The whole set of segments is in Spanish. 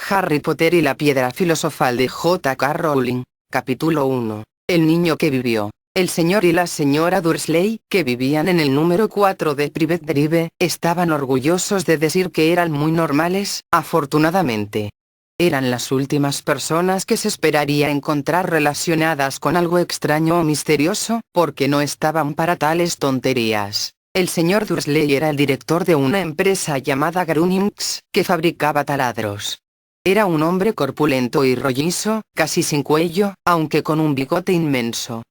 Harry Potter y la piedra filosofal de J.K. Rowling. Capítulo 1. El niño que vivió. El señor y la señora Dursley, que vivían en el número 4 de Private Drive, estaban orgullosos de decir que eran muy normales, afortunadamente. Eran las últimas personas que se esperaría encontrar relacionadas con algo extraño o misterioso, porque no estaban para tales tonterías. El señor Dursley era el director de una empresa llamada Gruninx, que fabricaba taladros. Era un hombre corpulento y rollizo, casi sin cuello, aunque con un bigote inmenso.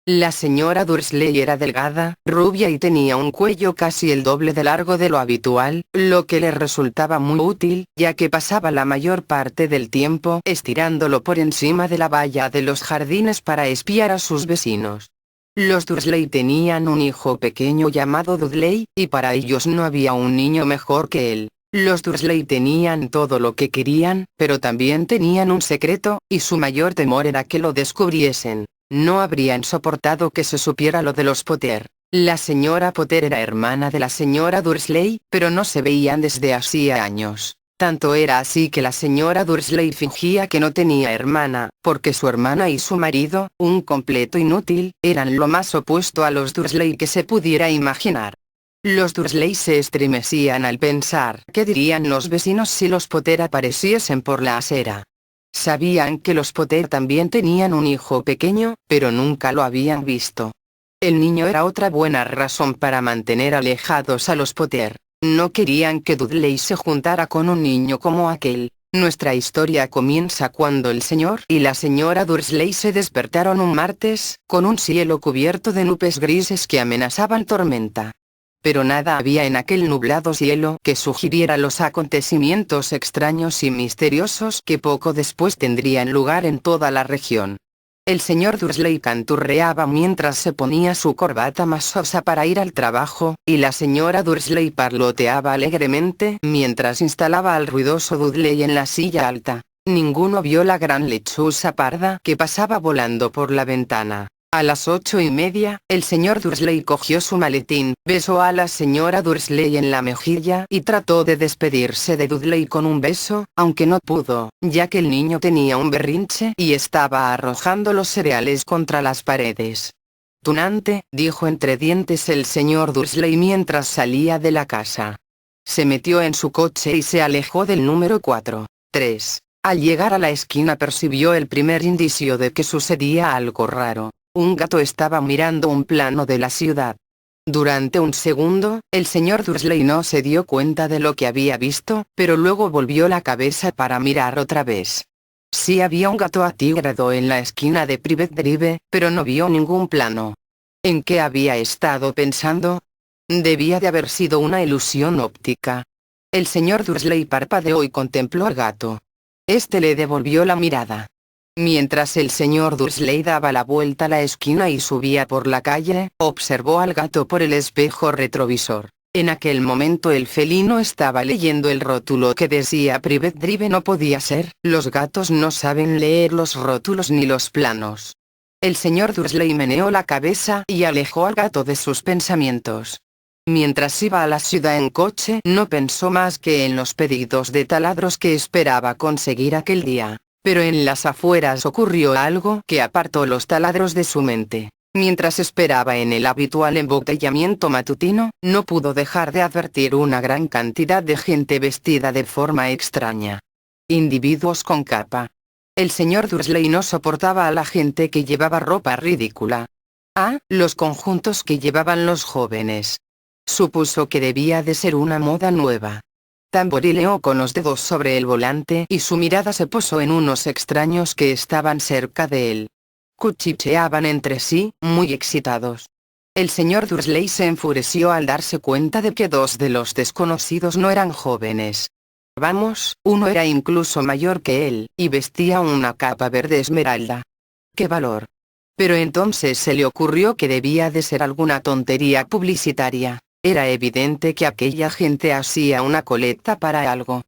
La señora Dursley era delgada, rubia y tenía un cuello casi el doble de largo de lo habitual, lo que le resultaba muy útil, ya que pasaba la mayor parte del tiempo estirándolo por encima de la valla de los jardines para espiar a sus vecinos. Los Dursley tenían un hijo pequeño llamado Dudley, y para ellos no había un niño mejor que él. Los Dursley tenían todo lo que querían, pero también tenían un secreto, y su mayor temor era que lo descubriesen. No habrían soportado que se supiera lo de los Potter. La señora Potter era hermana de la señora Dursley, pero no se veían desde hacía años. Tanto era así que la señora Dursley fingía que no tenía hermana, porque su hermana y su marido, un completo inútil, eran lo más opuesto a los Dursley que se pudiera imaginar. Los Dursley se estremecían al pensar qué dirían los vecinos si los Potter apareciesen por la acera. Sabían que los Potter también tenían un hijo pequeño, pero nunca lo habían visto. El niño era otra buena razón para mantener alejados a los Potter. No querían que Dudley se juntara con un niño como aquel. Nuestra historia comienza cuando el señor y la señora Dursley se despertaron un martes, con un cielo cubierto de nubes grises que amenazaban tormenta. Pero nada había en aquel nublado cielo que sugiriera los acontecimientos extraños y misteriosos que poco después tendrían lugar en toda la región. El señor Dursley canturreaba mientras se ponía su corbata más sosa para ir al trabajo, y la señora Dursley parloteaba alegremente mientras instalaba al ruidoso Dudley en la silla alta. Ninguno vio la gran lechuza parda que pasaba volando por la ventana. A las 8:30, el señor Dursley cogió su maletín, besó a la señora Dursley en la mejilla y trató de despedirse de Dudley con un beso, aunque no pudo, ya que el niño tenía un berrinche y estaba arrojando los cereales contra las paredes. Tunante, dijo entre dientes el señor Dursley mientras salía de la casa. Se metió en su coche y se alejó del número 4. 3. Al llegar a la esquina percibió el primer indicio de que sucedía algo raro. Un gato estaba mirando un plano de la ciudad. Durante un segundo, el señor Dursley no se dio cuenta de lo que había visto, pero luego volvió la cabeza para mirar otra vez. Sí había un gato atigrado en la esquina de Private Drive, pero no vio ningún plano. ¿En qué había estado pensando? Debía de haber sido una ilusión óptica. El señor Dursley parpadeó y contempló al gato. Este le devolvió la mirada. Mientras el señor Dursley daba la vuelta a la esquina y subía por la calle, observó al gato por el espejo retrovisor. En aquel momento el felino estaba leyendo el rótulo que decía Private Drive. No podía ser, los gatos no saben leer los rótulos ni los planos. El señor Dursley meneó la cabeza y alejó al gato de sus pensamientos. Mientras iba a la ciudad en coche, no pensó más que en los pedidos de taladros que esperaba conseguir aquel día. Pero en las afueras ocurrió algo que apartó los taladros de su mente. Mientras esperaba en el habitual embotellamiento matutino, no pudo dejar de advertir una gran cantidad de gente vestida de forma extraña. Individuos con capa. El señor Dursley no soportaba a la gente que llevaba ropa ridícula. Los conjuntos que llevaban los jóvenes. Supuso que debía de ser una moda nueva. Tamborileó con los dedos sobre el volante y su mirada se posó en unos extraños que estaban cerca de él. Cuchicheaban entre sí, muy excitados. El señor Dursley se enfureció al darse cuenta de que dos de los desconocidos no eran jóvenes. Vamos, uno era incluso mayor que él, y vestía una capa verde esmeralda. ¡Qué valor! Pero entonces se le ocurrió que debía de ser alguna tontería publicitaria. Era evidente que aquella gente hacía una colecta para algo.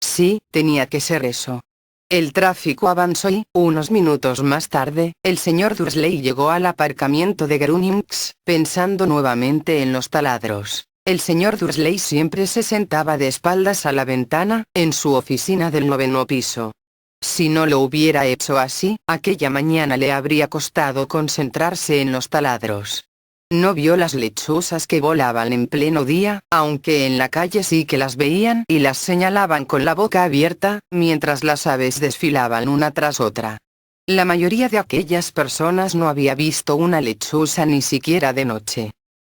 Sí, tenía que ser eso. El tráfico avanzó y, unos minutos más tarde, el señor Dursley llegó al aparcamiento de Gruninx, pensando nuevamente en los taladros. El señor Dursley siempre se sentaba de espaldas a la ventana, en su oficina del 9º piso. Si no lo hubiera hecho así, aquella mañana le habría costado concentrarse en los taladros. No vio las lechuzas que volaban en pleno día, aunque en la calle sí que las veían y las señalaban con la boca abierta, mientras las aves desfilaban una tras otra. La mayoría de aquellas personas no había visto una lechuza ni siquiera de noche.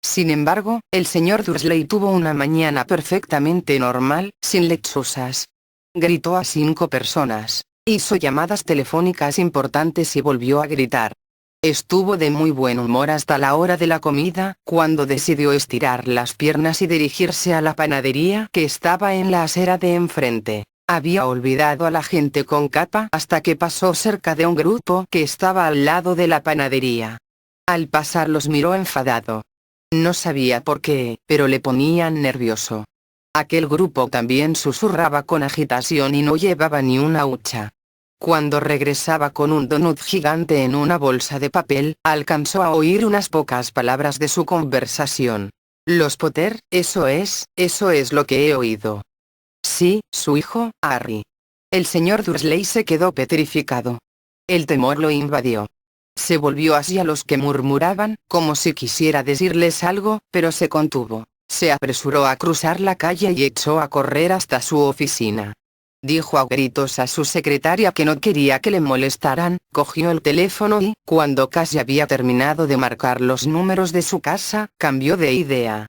Sin embargo, el señor Dursley tuvo una mañana perfectamente normal, sin lechuzas. Gritó a 5 personas, hizo llamadas telefónicas importantes y volvió a gritar. Estuvo de muy buen humor hasta la hora de la comida, cuando decidió estirar las piernas y dirigirse a la panadería que estaba en la acera de enfrente. Había olvidado a la gente con capa hasta que pasó cerca de un grupo que estaba al lado de la panadería. Al pasar los miró enfadado. No sabía por qué, pero le ponían nervioso. Aquel grupo también susurraba con agitación y no llevaba ni una hucha. Cuando regresaba con un donut gigante en una bolsa de papel, alcanzó a oír unas pocas palabras de su conversación. Los Potter, eso es lo que he oído. Sí, su hijo, Harry. El señor Dursley se quedó petrificado. El temor lo invadió. Se volvió hacia los que murmuraban, como si quisiera decirles algo, pero se contuvo. Se apresuró a cruzar la calle y echó a correr hasta su oficina. Dijo a gritos a su secretaria que no quería que le molestaran, cogió el teléfono y, cuando casi había terminado de marcar los números de su casa, cambió de idea.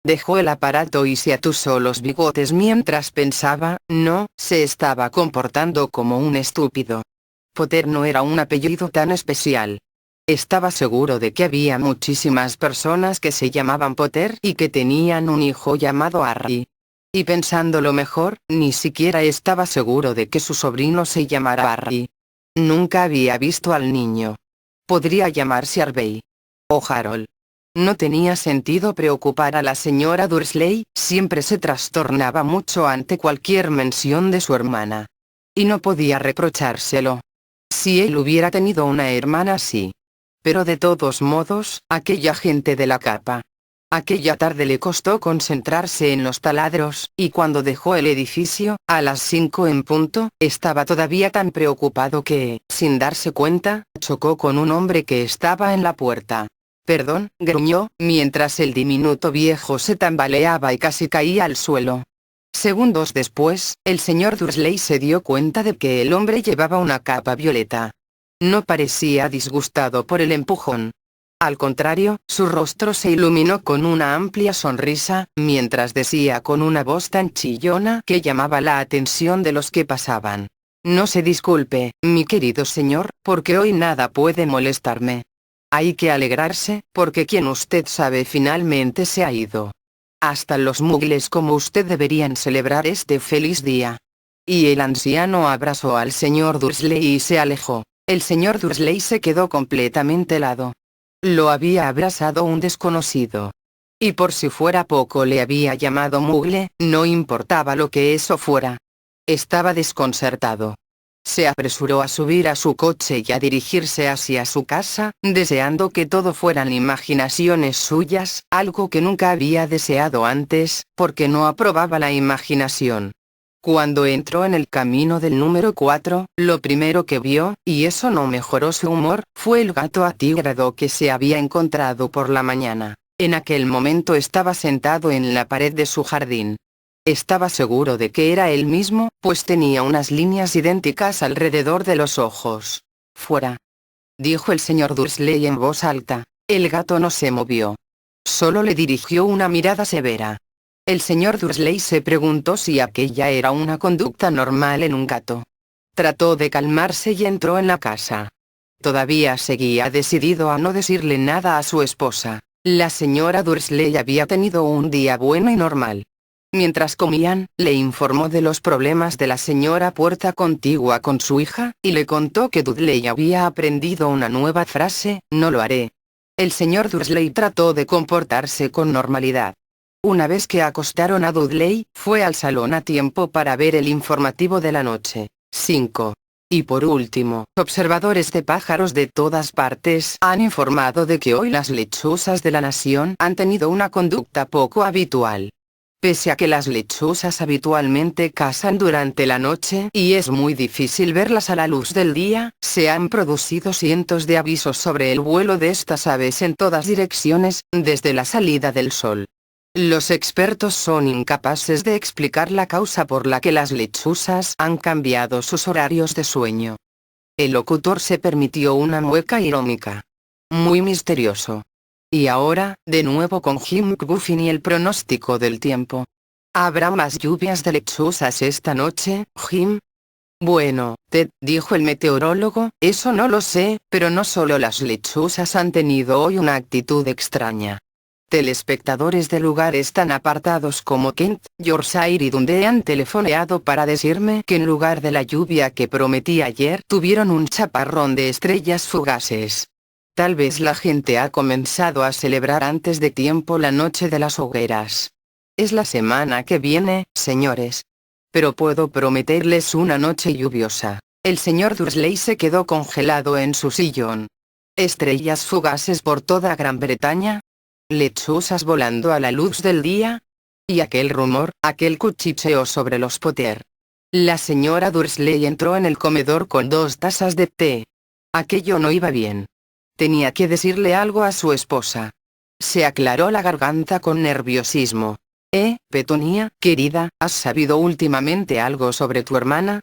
Dejó el aparato y se atusó los bigotes mientras pensaba, no, se estaba comportando como un estúpido. Potter no era un apellido tan especial. Estaba seguro de que había muchísimas personas que se llamaban Potter y que tenían un hijo llamado Harry. Y pensándolo mejor, ni siquiera estaba seguro de que su sobrino se llamara Harry. Nunca había visto al niño. Podría llamarse Harvey. O Harold. No tenía sentido preocupar a la señora Dursley, siempre se trastornaba mucho ante cualquier mención de su hermana. Y no podía reprochárselo. Si él hubiera tenido una hermana sí. Pero de todos modos, aquella gente de la capa. Aquella tarde le costó concentrarse en los taladros, y cuando dejó el edificio, a las 5 en punto, estaba todavía tan preocupado que, sin darse cuenta, chocó con un hombre que estaba en la puerta. Perdón, gruñó, mientras el diminuto viejo se tambaleaba y casi caía al suelo. Segundos después, el señor Dursley se dio cuenta de que el hombre llevaba una capa violeta. No parecía disgustado por el empujón. Al contrario, su rostro se iluminó con una amplia sonrisa, mientras decía con una voz tan chillona que llamaba la atención de los que pasaban. No se disculpe, mi querido señor, porque hoy nada puede molestarme. Hay que alegrarse, porque quien usted sabe finalmente se ha ido. Hasta los muggles como usted deberían celebrar este feliz día. Y el anciano abrazó al señor Dursley y se alejó. El señor Dursley se quedó completamente helado. Lo había abrazado un desconocido. Y por si fuera poco le había llamado muggle, no importaba lo que eso fuera. Estaba desconcertado. Se apresuró a subir a su coche y a dirigirse hacia su casa, deseando que todo fueran imaginaciones suyas, algo que nunca había deseado antes, porque no aprobaba la imaginación. Cuando entró en el camino del número 4, lo primero que vio, y eso no mejoró su humor, fue el gato atigrado que se había encontrado por la mañana. En aquel momento estaba sentado en la pared de su jardín. Estaba seguro de que era él mismo, pues tenía unas líneas idénticas alrededor de los ojos. «Fuera», dijo el señor Dursley en voz alta. El gato no se movió. Solo le dirigió una mirada severa. El señor Dursley se preguntó si aquella era una conducta normal en un gato. Trató de calmarse y entró en la casa. Todavía seguía decidido a no decirle nada a su esposa. La señora Dursley había tenido un día bueno y normal. Mientras comían, le informó de los problemas de la señora Puerta contigua con su hija, y le contó que Dudley había aprendido una nueva frase, no lo haré. El señor Dursley trató de comportarse con normalidad. Una vez que acostaron a Dudley, fue al salón a tiempo para ver el informativo de la noche. 5. Y por último, observadores de pájaros de todas partes han informado de que hoy las lechuzas de la nación han tenido una conducta poco habitual. Pese a que las lechuzas habitualmente cazan durante la noche y es muy difícil verlas a la luz del día, se han producido cientos de avisos sobre el vuelo de estas aves en todas direcciones, desde la salida del sol. Los expertos son incapaces de explicar la causa por la que las lechuzas han cambiado sus horarios de sueño. El locutor se permitió una mueca irónica. Muy misterioso. Y ahora, de nuevo con Jim Guffin y el pronóstico del tiempo. ¿Habrá más lluvias de lechuzas esta noche, Jim? Bueno, Ted, dijo el meteorólogo, eso no lo sé, pero no solo las lechuzas han tenido hoy una actitud extraña. Telespectadores de lugares tan apartados como Kent, Yorkshire y Dundee han telefoneado para decirme que en lugar de la lluvia que prometí ayer tuvieron un chaparrón de estrellas fugaces. Tal vez la gente ha comenzado a celebrar antes de tiempo la noche de las hogueras. Es la semana que viene, señores. Pero puedo prometerles una noche lluviosa. El señor Dursley se quedó congelado en su sillón. ¿Estrellas fugaces por toda Gran Bretaña? ¿Lechuzas volando a la luz del día? Y aquel rumor, aquel cuchicheo sobre los Potter. La señora Dursley entró en el comedor con 2 tazas de té. Aquello no iba bien. Tenía que decirle algo a su esposa. Se aclaró la garganta con nerviosismo. Petunia, querida, ¿has sabido últimamente algo sobre tu hermana?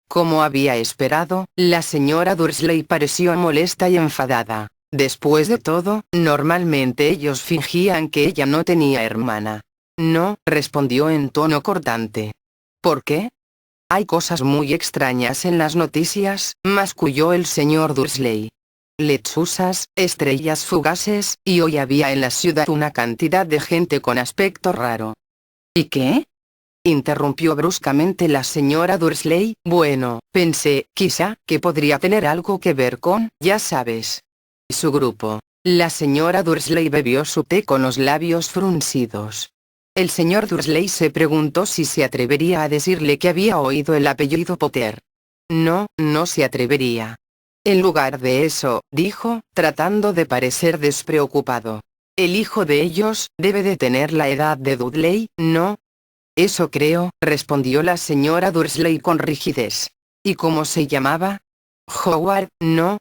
Como había esperado, la señora Dursley pareció molesta y enfadada. Después de todo, normalmente ellos fingían que ella no tenía hermana. No, respondió en tono cortante. ¿Por qué? Hay cosas muy extrañas en las noticias, masculló el señor Dursley. Lechuzas, estrellas fugaces, y hoy había en la ciudad una cantidad de gente con aspecto raro. ¿Y qué? Interrumpió bruscamente la señora Dursley. Bueno, pensé, quizá, que podría tener algo que ver con, ya sabes, su grupo. La señora Dursley bebió su té con los labios fruncidos. El señor Dursley se preguntó si se atrevería a decirle que había oído el apellido Potter. No, no se atrevería. En lugar de eso, dijo, tratando de parecer despreocupado. El hijo de ellos, debe de tener la edad de Dudley, ¿no? Eso creo, respondió la señora Dursley con rigidez. ¿Y cómo se llamaba? Howard, ¿no?